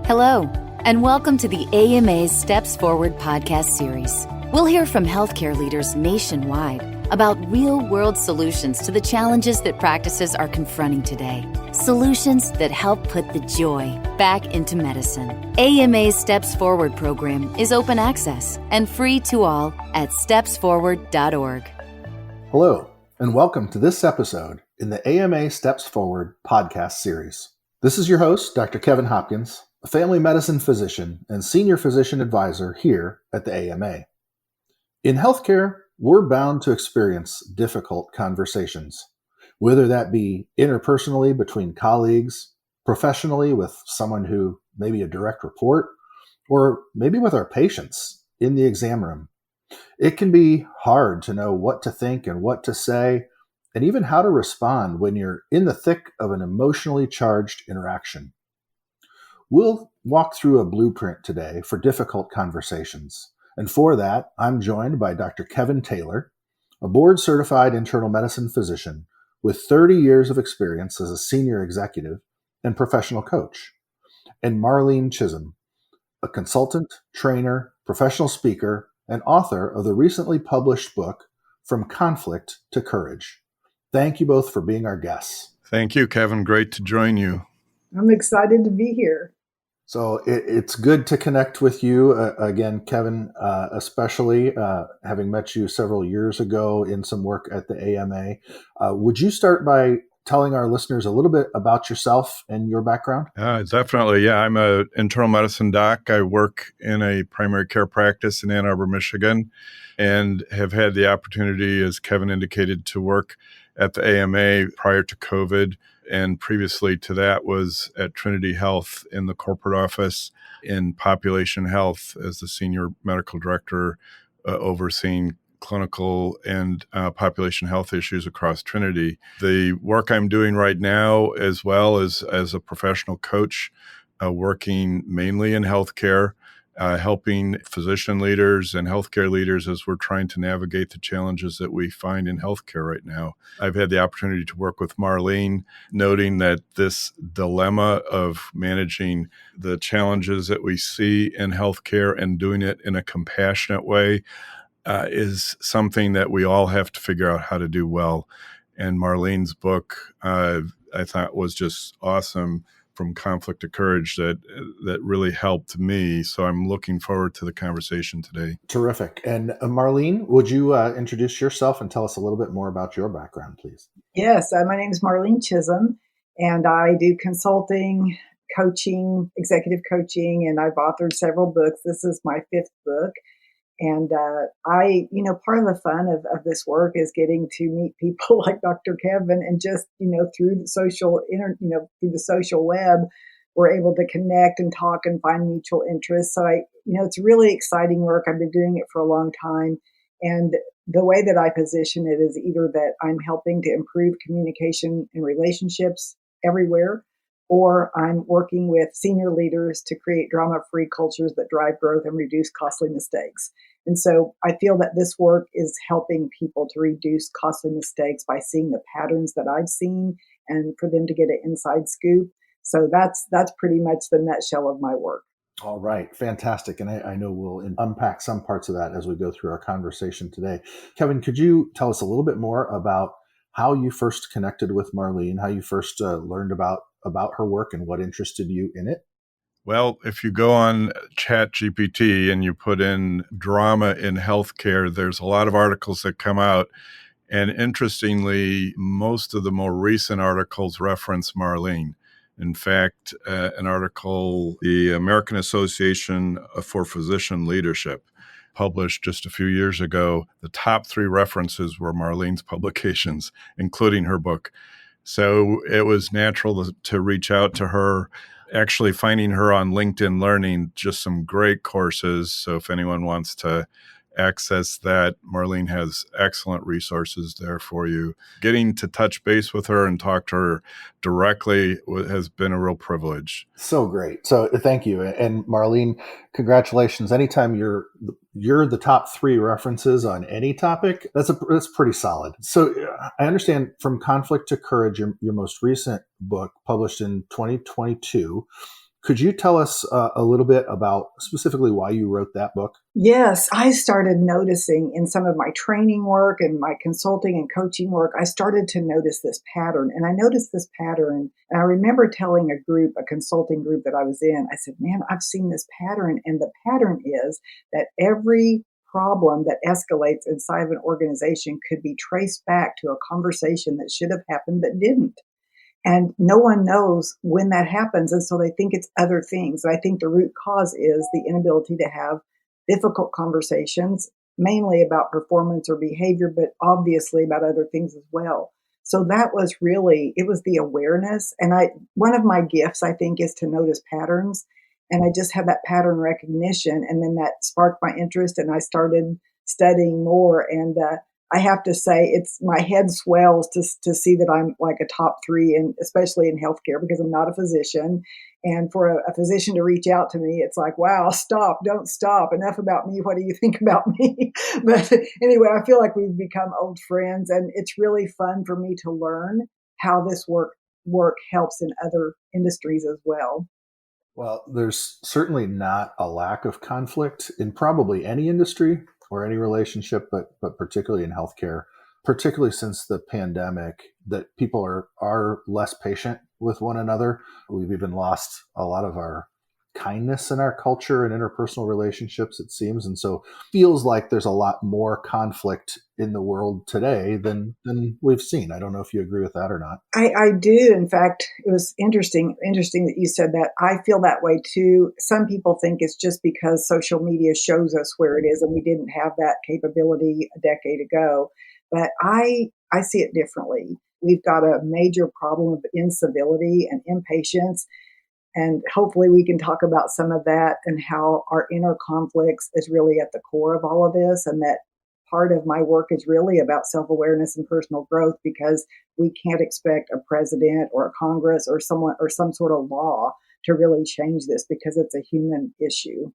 Hello, and welcome to the AMA's Steps Forward podcast series. We'll hear from healthcare leaders nationwide about real-world solutions to the challenges that practices are confronting today. Solutions that help put the joy back into medicine. AMA's Steps Forward program is open access and free to all at stepsforward.org. Hello, and welcome to this episode in the AMA Steps Forward podcast series. This is your host, Dr. Kevin Hopkins, a family medicine physician and senior physician advisor here at the AMA. In healthcare, we're bound to experience difficult conversations, whether that be interpersonally between colleagues, professionally with someone who may be a direct report, or maybe with our patients in the exam room. It can be hard to know what to think and what to say, and even how to respond when you're in the thick of an emotionally charged interaction. We'll walk through a blueprint today for difficult conversations. And for that, I'm joined by Dr. Kevin Taylor, a board-certified internal medicine physician with 30 years of experience as a senior executive and professional coach, and Marlene Chism, a consultant, trainer, professional speaker, and author of the recently published book, From Conflict to Courage. Thank you both for being our guests. Thank you, Kevin. Great to join you. I'm excited to be here. So it's good to connect with you again, Kevin, especially having met you several years ago in some work at the AMA. Would you start by telling our listeners a little bit about yourself and your background? Definitely. Yeah, I'm an internal medicine doc. I work in a primary care practice in Ann Arbor, Michigan, and have had the opportunity, as Kevin indicated, to work at the AMA prior to COVID. And previously to that was at Trinity Health in the corporate office in population health as the senior medical director, overseeing clinical and population health issues across Trinity. The work I'm doing right now, as well as a professional coach, working mainly in healthcare, helping physician leaders and healthcare leaders as we're trying to navigate the challenges that we find in healthcare right now. I've had the opportunity to work with Marlene, noting that this dilemma of managing the challenges that we see in healthcare and doing it in a compassionate way is something that we all have to figure out how to do well. And Marlene's book, I thought was just awesome, From Conflict to Courage, that really helped me. So I'm looking forward to the conversation today. Terrific. And Marlene, would you introduce yourself and tell us a little bit more about your background, please? Yes, my name is Marlene Chism, and I do consulting, coaching, executive coaching, and I've authored several books. This is my fifth book. And part of the fun of this work is getting to meet people like Dr. Kevin, and just, through the through the social web, we're able to connect and talk and find mutual interests. So it's really exciting work. I've been doing it for a long time. And the way that I position it is either that I'm helping to improve communication and relationships everywhere, or I'm working with senior leaders to create drama-free cultures that drive growth and reduce costly mistakes. And so I feel that this work is helping people to reduce costly mistakes by seeing the patterns that I've seen and for them to get an inside scoop. So that's pretty much the nutshell of my work. All right. Fantastic. And I know we'll unpack some parts of that as we go through our conversation today. Kevin, could you tell us a little bit more about how you first connected with Marlene, how you first learned about her work and what interested you in it? Well, if you go on ChatGPT and you put in drama in healthcare, there's a lot of articles that come out. And interestingly, most of the more recent articles reference Marlene. In fact, an article, the American Association for Physician Leadership, published just a few years ago, the top 3 references were Marlene's publications, including her book. So it was natural to reach out to her, actually finding her on LinkedIn Learning, just some great courses. So if anyone wants to access that, Marlene has excellent resources there for you. Getting to touch base with her and talk to her directly has been a real privilege. So great. So thank you. And Marlene, congratulations. Anytime you're the top 3 references on any topic, that's pretty solid. So I understand From Conflict to Courage, your most recent book published in 2022. Could you tell us a little bit about specifically why you wrote that book? Yes, I started noticing in some of my training work and my consulting and coaching work, I started to notice this pattern. And I noticed this pattern. And I remember telling a consulting group that I was in, I said, man, I've seen this pattern. And the pattern is that every problem that escalates inside of an organization could be traced back to a conversation that should have happened but didn't. And no one knows when that happens. And so they think it's other things. I think the root cause is the inability to have difficult conversations, mainly about performance or behavior, but obviously about other things as well. So that was really, it was the awareness. And one of my gifts, I think, is to notice patterns. And I just had that pattern recognition. And then that sparked my interest and I started studying more. And I have to say, it's my head swells to see that I'm like a top three, and especially in healthcare because I'm not a physician. And for a physician to reach out to me, it's like, wow, stop, don't stop. Enough about me. What do you think about me? But anyway, I feel like we've become old friends, and it's really fun for me to learn how this work helps in other industries as well. Well, there's certainly not a lack of conflict in probably any industry or any relationship, but particularly in healthcare, particularly since the pandemic, that people are less patient with one another. We've even lost a lot of our kindness in our culture and interpersonal relationships, it seems. And so feels like there's a lot more conflict in the world today than we've seen. I don't know if you agree with that or not. I do. In fact, it was interesting that you said that. I feel that way too. Some people think it's just because social media shows us where it is and we didn't have that capability a decade ago. But I see it differently. We've got a major problem of incivility and impatience. And hopefully we can talk about some of that and how our inner conflicts is really at the core of all of this. And that part of my work is really about self-awareness and personal growth, because we can't expect a president or a Congress or someone or some sort of law to really change this because it's a human issue.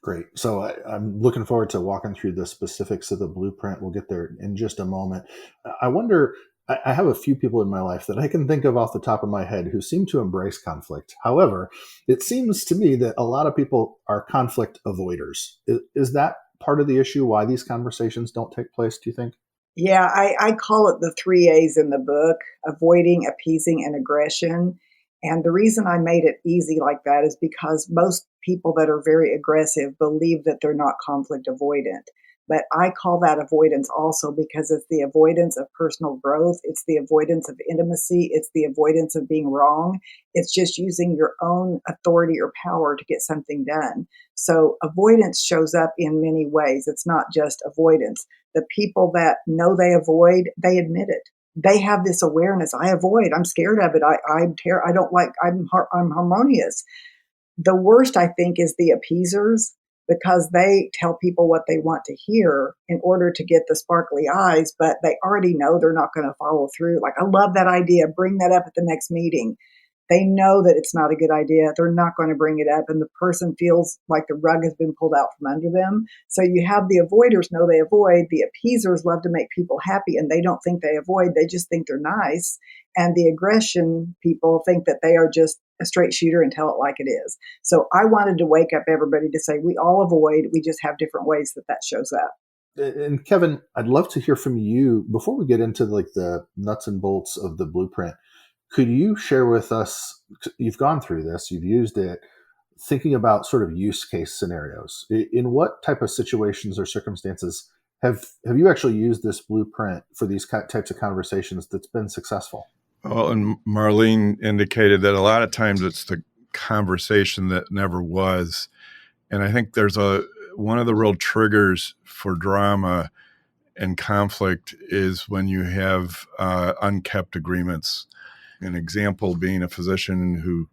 Great. So I'm looking forward to walking through the specifics of the blueprint. We'll get there in just a moment. I wonder, I have a few people in my life that I can think of off the top of my head who seem to embrace conflict. However, it seems to me that a lot of people are conflict avoiders. Is that part of the issue why these conversations don't take place, do you think? Yeah, I call it the three A's in the book: avoiding, appeasing, and aggression. And the reason I made it easy like that is because most people that are very aggressive believe that they're not conflict avoidant. But I call that avoidance also because it's the avoidance of personal growth. It's the avoidance of intimacy. It's the avoidance of being wrong. It's just using your own authority or power to get something done. So avoidance shows up in many ways. It's not just avoidance. The people that know they avoid, they admit it. They have this awareness. I avoid. I'm scared of it. I don't like. I'm harmonious. The worst, I think, is the appeasers, because they tell people what they want to hear in order to get the sparkly eyes, but they already know they're not going to follow through. Like, I love that idea. Bring that up at the next meeting. They know that it's not a good idea. They're not going to bring it up. And the person feels like the rug has been pulled out from under them. So you have the avoiders know they avoid. The appeasers love to make people happy, and they don't think they avoid. They just think they're nice. And the aggression people think that they are just a straight shooter and tell it like it is. So I wanted to wake up everybody to say we all avoid. We just have different ways that shows up. And Kevin, I'd love to hear from you before we get into like the nuts and bolts of the blueprint. Could you share with us, you've gone through this, you've used it, thinking about sort of use case scenarios. In what type of situations or circumstances have you actually used this blueprint for these types of conversations that's been successful? Well, and Marlene indicated that a lot of times it's the conversation that never was. And I think there's one of the real triggers for drama and conflict is when you have unkept agreements. An example being a physician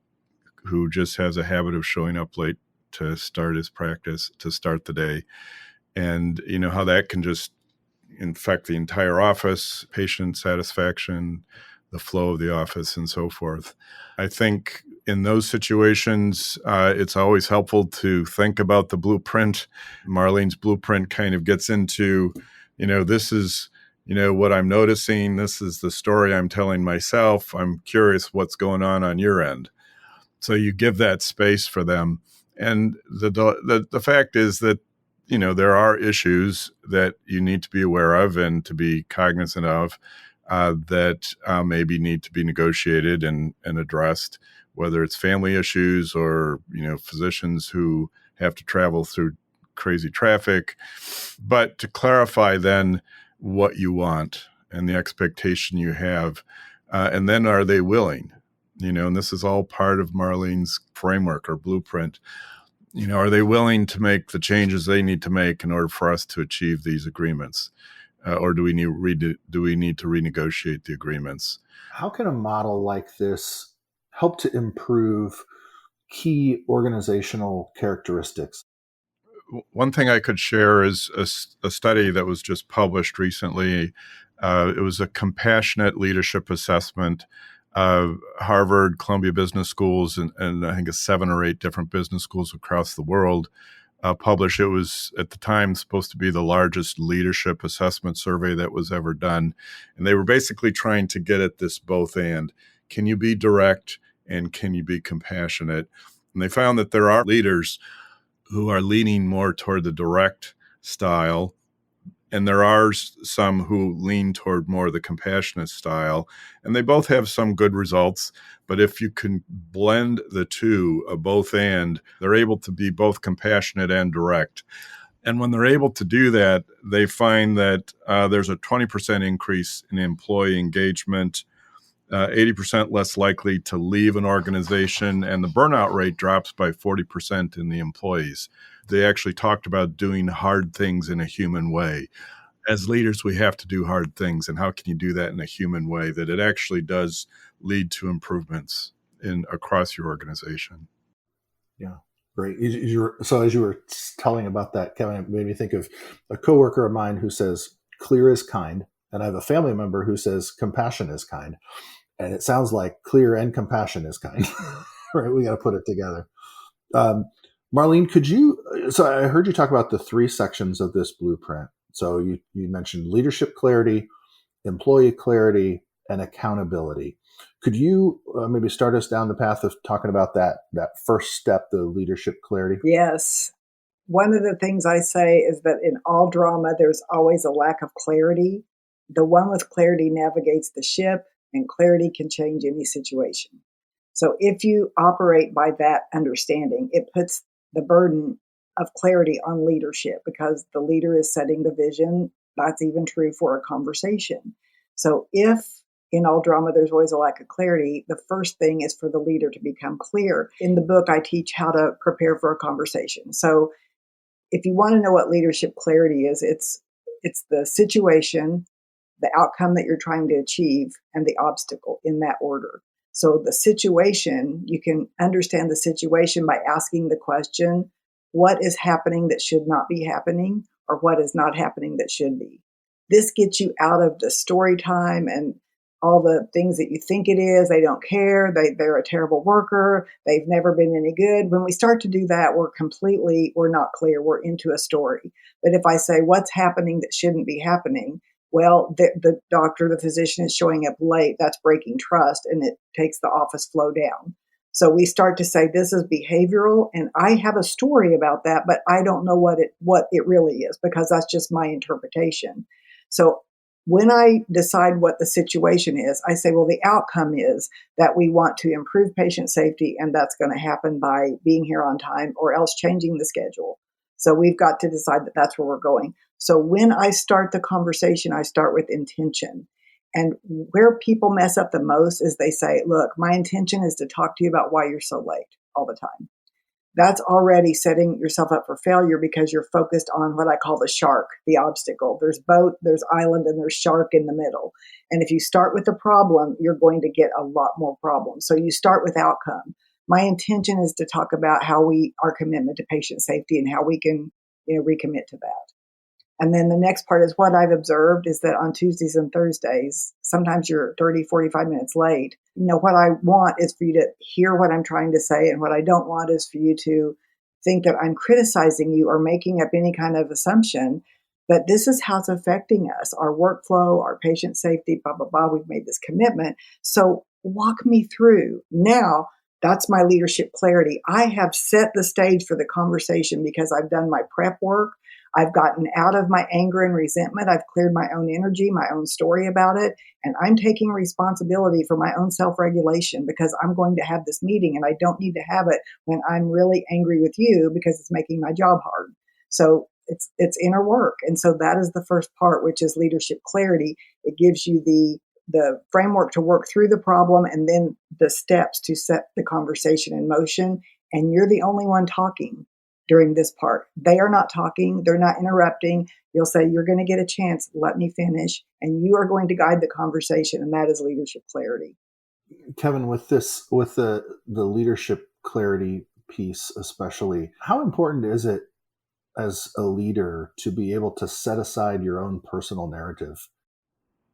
who just has a habit of showing up late to start his practice, to start the day. And you know how that can just infect the entire office, patient satisfaction, the flow of the office, and so forth. I think in those situations, it's always helpful to think about the blueprint. Marlene's blueprint kind of gets into, this is, what I'm noticing. This is the story I'm telling myself. I'm curious what's going on your end. So you give that space for them. And the fact is that, there are issues that you need to be aware of and to be cognizant of that maybe need to be negotiated and addressed, whether it's family issues or, physicians who have to travel through crazy traffic. But to clarify then what you want and the expectation you have, and then are they willing? And this is all part of Marlene's framework or blueprint. Are they willing to make the changes they need to make in order for us to achieve these agreements? Or do we need to renegotiate the agreements? How can a model like this help to improve key organizational characteristics? One thing I could share is a study that was just published recently. It was a compassionate leadership assessment. Harvard, Columbia Business Schools, and I think 7 or 8 different business schools across the world published. It was at the time supposed to be the largest leadership assessment survey that was ever done. And they were basically trying to get at this both and. Can you be direct and can you be compassionate? And they found that there are leaders who are leaning more toward the direct style, and there are some who lean toward more the compassionate style, and they both have some good results. But if you can blend the two, both and, they're able to be both compassionate and direct. And when they're able to do that, they find that there's a 20% increase in employee engagement, 80% less likely to leave an organization, and the burnout rate drops by 40% in the employees. They actually talked about doing hard things in a human way. As leaders, we have to do hard things. And how can you do that in a human way that it actually does lead to improvements across your organization? Yeah, great. So as you were telling about that, Kevin, it made me think of a coworker of mine who says clear is kind. And I have a family member who says compassion is kind. And it sounds like clear and compassion is kind, right? We got to put it together. Marlene, so I heard you talk about the 3 sections of this blueprint. So you mentioned leadership clarity, employee clarity, and accountability. Could you maybe start us down the path of talking about that first step, the leadership clarity? Yes. One of the things I say is that in all drama, there's always a lack of clarity. The one with clarity navigates the ship, and clarity can change any situation. So if you operate by that understanding, it puts the burden of clarity on leadership because the leader is setting the vision. That's even true for a conversation. So if in all drama, there's always a lack of clarity, the first thing is for the leader to become clear. In the book, I teach how to prepare for a conversation. So if you want to know what leadership clarity is, it's the situation, the outcome that you're trying to achieve, and the obstacle in that order. So the situation, you can understand the situation by asking the question, what is happening that should not be happening, or what is not happening that should be? This gets you out of the story time and all the things that you think it is. They don't care. They're a terrible worker. They've never been any good. When we start to do that, we're not clear. We're into a story. But if I say what's happening that shouldn't be happening, well, the doctor, the physician is showing up late. That's breaking trust, and it takes the office flow down. So we start to say this is behavioral, and I have a story about that, but I don't know what it really is because that's just my interpretation. So when I decide what the situation is, I say, well, the outcome is that we want to improve patient safety, and that's going to happen by being here on time or else changing the schedule. So we've got to decide that that's where we're going. So when I start the conversation, I start with intention. And where people mess up the most is they say, look, my intention is to talk to you about why you're so late all the time. That's already setting yourself up for failure because you're focused on what I call the shark, the obstacle. There's boat, there's island, and there's shark in the middle. And if you start with the problem, you're going to get a lot more problems. So you start with outcome. My intention is to talk about our commitment to patient safety and how we can, recommit to that. And then the next part is what I've observed is that on Tuesdays and Thursdays, sometimes you're 30, 45 minutes late. What I want is for you to hear what I'm trying to say. And what I don't want is for you to think that I'm criticizing you or making up any kind of assumption that this is how it's affecting us, our workflow, our patient safety, blah, blah, blah. We've made this commitment. So walk me through. Now, That's my leadership clarity. I have set the stage for the conversation because I've done my prep work. I've gotten out of my anger and resentment. I've cleared my own energy, my own story about it. And I'm taking responsibility for my own self-regulation because I'm going to have this meeting and I don't need to have it when I'm really angry with you because it's making my job hard. So it's inner work. And so that is the first part, which is leadership clarity. It gives you the framework to work through the problem and then the steps to set the conversation in motion. And you're the only one talking during this part. They are not talking. They're not interrupting. You'll say, you're going to get a chance. Let me finish. And you are going to guide the conversation. And that is leadership clarity. Kevin, with the leadership clarity piece, especially, how important is it as a leader to be able to set aside your own personal narrative?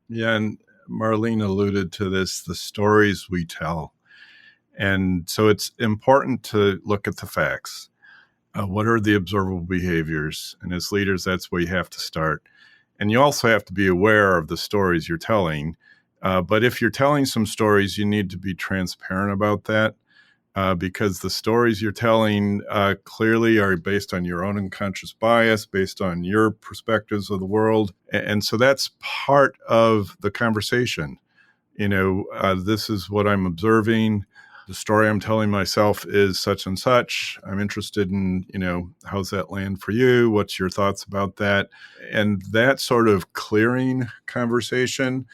Yeah, and Marlene alluded to this, the stories we tell. And so it's important to look at the facts. What are the observable behaviors? And as leaders, that's where you have to start. And you also have to be aware of the stories you're telling. But if you're telling some stories, you need to be transparent about that because the stories you're telling clearly are based on your own unconscious bias, based on your perspectives of the world. And so that's part of the conversation. This is what I'm observing. The story I'm telling myself is such and such. I'm interested in, how's that land for you? What's your thoughts about that? And that sort of clearing conversation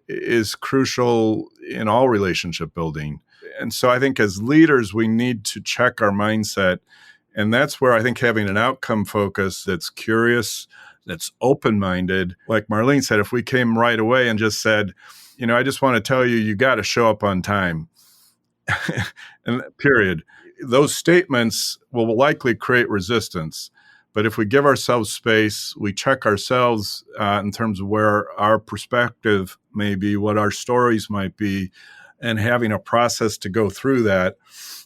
is crucial in all relationship building. And so I think as leaders, we need to check our mindset. And that's where I think having an outcome focus that's curious, that's open-minded, like Marlene said, if we came right away and just said, I just want to tell you, you got to show up on time. And period. Those statements will likely create resistance. But if we give ourselves space, we check ourselves in terms of where our perspective may be, what our stories might be, and having a process to go through that,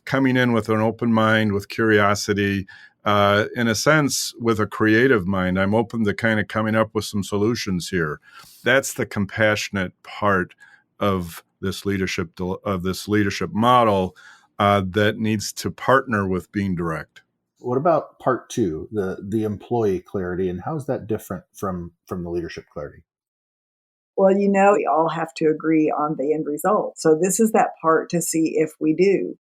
coming in with an open mind, with curiosity, in a sense, with a creative mind. I'm open to kind of coming up with some solutions here. That's the compassionate part of this leadership model that needs to partner with being direct. What about part two, the employee clarity, and how is that different from the leadership clarity? Well, we all have to agree on the end result. So this is that part to see if we do.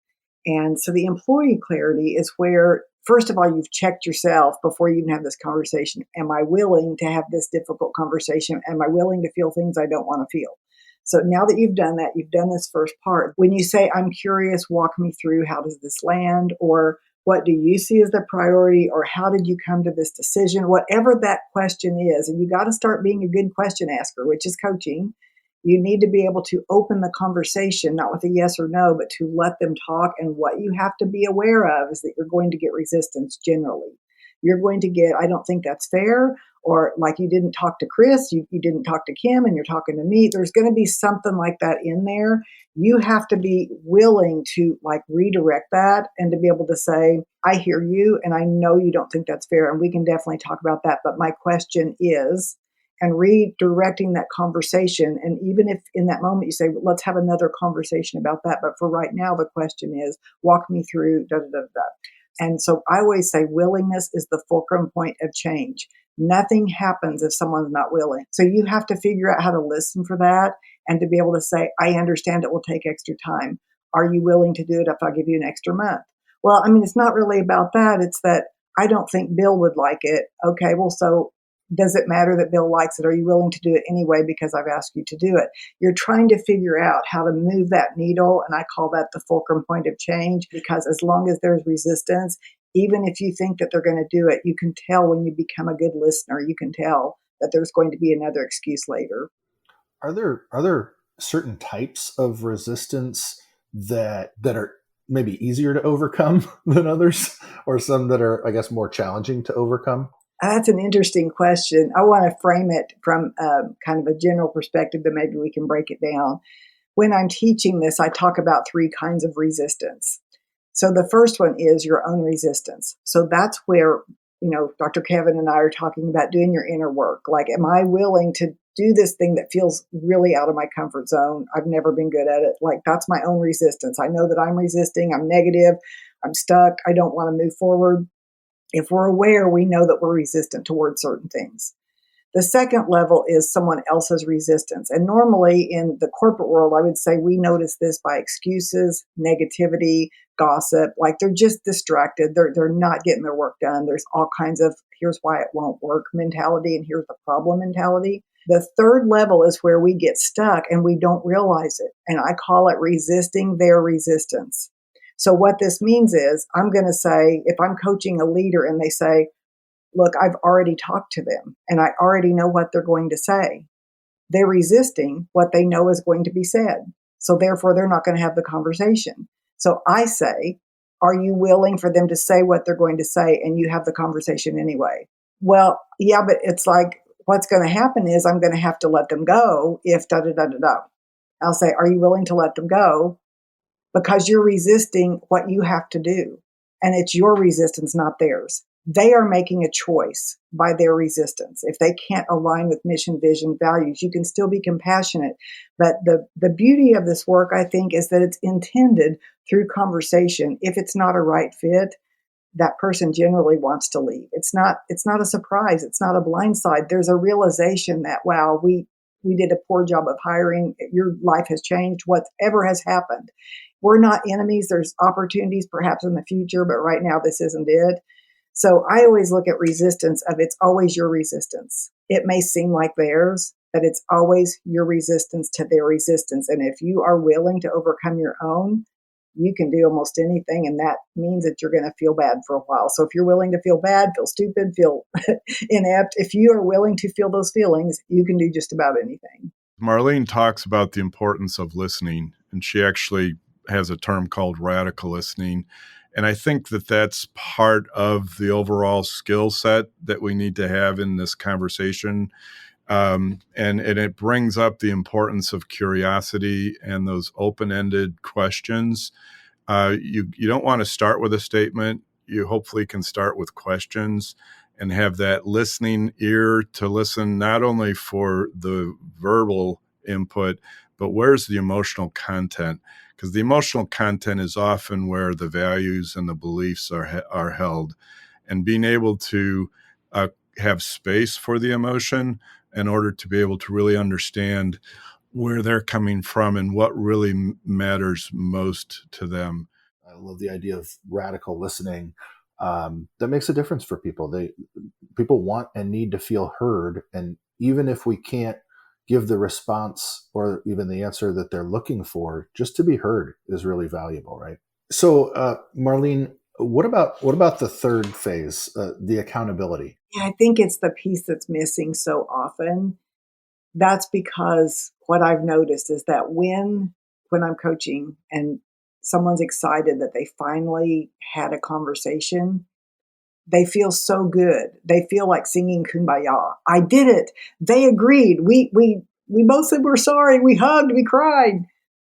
And so the employee clarity is where, first of all, you've checked yourself before you even have this conversation. Am I willing to have this difficult conversation? Am I willing to feel things I don't want to feel? So now that you've done that, you've done this first part. When you say, I'm curious, walk me through, how does this land? Or what do you see as the priority? Or how did you come to this decision? Whatever that question is, and you got to start being a good question asker, which is coaching. You need to be able to open the conversation, not with a yes or no, but to let them talk. And what you have to be aware of is that you're going to get resistance generally. You're going to get, I don't think that's fair, or like you didn't talk to Chris, you didn't talk to Kim, and you're talking to me. There's going to be something like that in there. You have to be willing to redirect that and to be able to say, I hear you, and I know you don't think that's fair, and we can definitely talk about that. But my question is, and redirecting that conversation. And even if in that moment you say, let's have another conversation about that. But for right now, the question is, walk me through da, da, da, da. And so I always say willingness is the fulcrum point of change. Nothing happens if someone's not willing. So you have to figure out how to listen for that and to be able to say, I understand it will take extra time. Are you willing to do it if I give you an extra month? Well, it's not really about that. It's that I don't think Bill would like it. Okay, well, so does it matter that Bill likes it? Are you willing to do it anyway because I've asked you to do it? You're trying to figure out how to move that needle, and I call that the fulcrum point of change, because as long as there's resistance, even if you think that they're going to do it, you can tell when you become a good listener, you can tell that there's going to be another excuse later. Are there certain types of resistance that are maybe easier to overcome than others, or some that are, I guess, more challenging to overcome? That's an interesting question. I want to frame it from kind of a general perspective, but maybe we can break it down. When I'm teaching this, I talk about three kinds of resistance. So the first one is your own resistance. So that's where, Dr. Kevin and I are talking about doing your inner work. Am I willing to do this thing that feels really out of my comfort zone. I've never been good at it. Like, that's my own resistance. I know that I'm resisting. I'm negative. I'm stuck. I don't want to move forward. If we're aware, we know that we're resistant towards certain things. The second level is someone else's resistance. And normally in the corporate world, I would say we notice this by excuses, negativity, gossip. Like, they're just distracted. They're not getting their work done. There's all kinds of here's why it won't work mentality and here's the problem mentality. The third level is where we get stuck and we don't realize it. And I call it resisting their resistance. So what this means is, I'm going to say, if I'm coaching a leader and they say, look, I've already talked to them and I already know what they're going to say. They're resisting what they know is going to be said. So therefore, they're not going to have the conversation. So I say, are you willing for them to say what they're going to say and you have the conversation anyway? Well, yeah, but it's like, what's going to happen is I'm going to have to let them go if da-da-da-da-da. I'll say, are you willing to let them go? Because you're resisting what you have to do. And it's your resistance, not theirs. They are making a choice by their resistance. If they can't align with mission, vision, values, you can still be compassionate. But the beauty of this work, I think, is that it's intended through conversation. If it's not a right fit, that person generally wants to leave. It's not a surprise. It's not a blindside. There's a realization that, wow, we did a poor job of hiring. Your life has changed. Whatever has happened. We're not enemies. There's opportunities perhaps in the future, but right now this isn't it. So I always look at resistance of it's always your resistance. It may seem like theirs, but it's always your resistance to their resistance. And if you are willing to overcome your own, you can do almost anything. And that means that you're going to feel bad for a while. So if you're willing to feel bad, feel stupid, feel inept, if you are willing to feel those feelings, you can do just about anything. Marlene talks about the importance of listening, and she actually has a term called radical listening. And I think that that's part of the overall skill set that we need to have in this conversation. And it brings up the importance of curiosity and those open-ended questions. You don't want to start with a statement. You hopefully can start with questions and have that listening ear to listen not only for the verbal input, but where's the emotional content? Because the emotional content is often where the values and the beliefs are held. And being able to have space for the emotion in order to be able to really understand where they're coming from and what really matters most to them. I love the idea of radical listening. That makes a difference for people. People want and need to feel heard. And even if we can't give the response or even the answer that they're looking for, just to be heard is really valuable, right? So, Marlene, what about the third phase, the accountability? Yeah, I think it's the piece that's missing so often. That's because what I've noticed is that when I'm coaching and someone's excited that they finally had a conversation, they feel so good. They feel like singing Kumbaya. I did it. They agreed. We both said we're sorry. We hugged. We cried.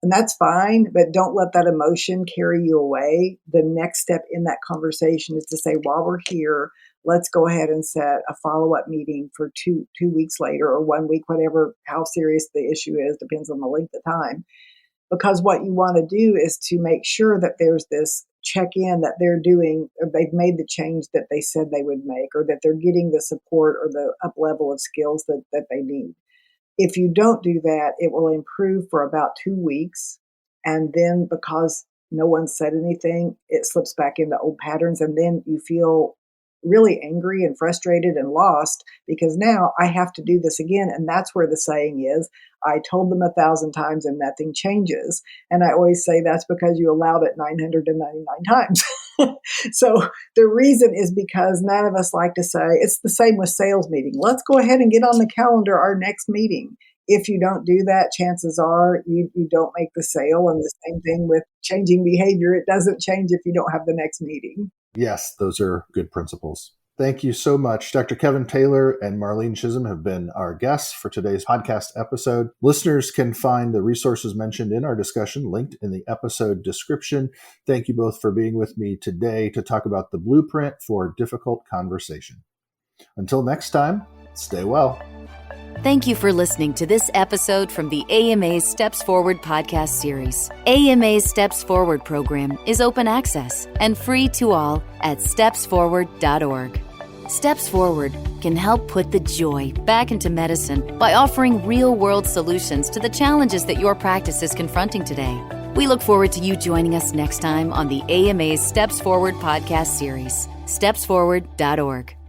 And that's fine, but don't let that emotion carry you away. The next step in that conversation is to say, while we're here, let's go ahead and set a follow-up meeting for two weeks later or 1 week, whatever, how serious the issue is, depends on the length of time. Because what you want to do is to make sure that there's this check-in that they're doing, or they've made the change that they said they would make, or that they're getting the support or the up level of skills that they need. If you don't do that, it will improve for about 2 weeks. And then because no one said anything, it slips back into old patterns. And then you feel really angry and frustrated and lost because now I have to do this again. And that's where the saying is, I told them 1,000 times and nothing changes. And I always say that's because you allowed it 999 times. So the reason is because none of us like to say, it's the same with sales meeting. Let's go ahead and get on the calendar our next meeting. If you don't do that, chances are you don't make the sale. And the same thing with changing behavior. It doesn't change if you don't have the next meeting. Yes, those are good principles. Thank you so much. Dr. Kevin Taylor and Marlene Chism have been our guests for today's podcast episode. Listeners can find the resources mentioned in our discussion linked in the episode description. Thank you both for being with me today to talk about the blueprint for difficult conversation. Until next time, stay well. Thank you for listening to this episode from the AMA's Steps Forward podcast series. AMA's Steps Forward program is open access and free to all at stepsforward.org. Steps Forward can help put the joy back into medicine by offering real-world solutions to the challenges that your practice is confronting today. We look forward to you joining us next time on the AMA's Steps Forward podcast series. stepsforward.org.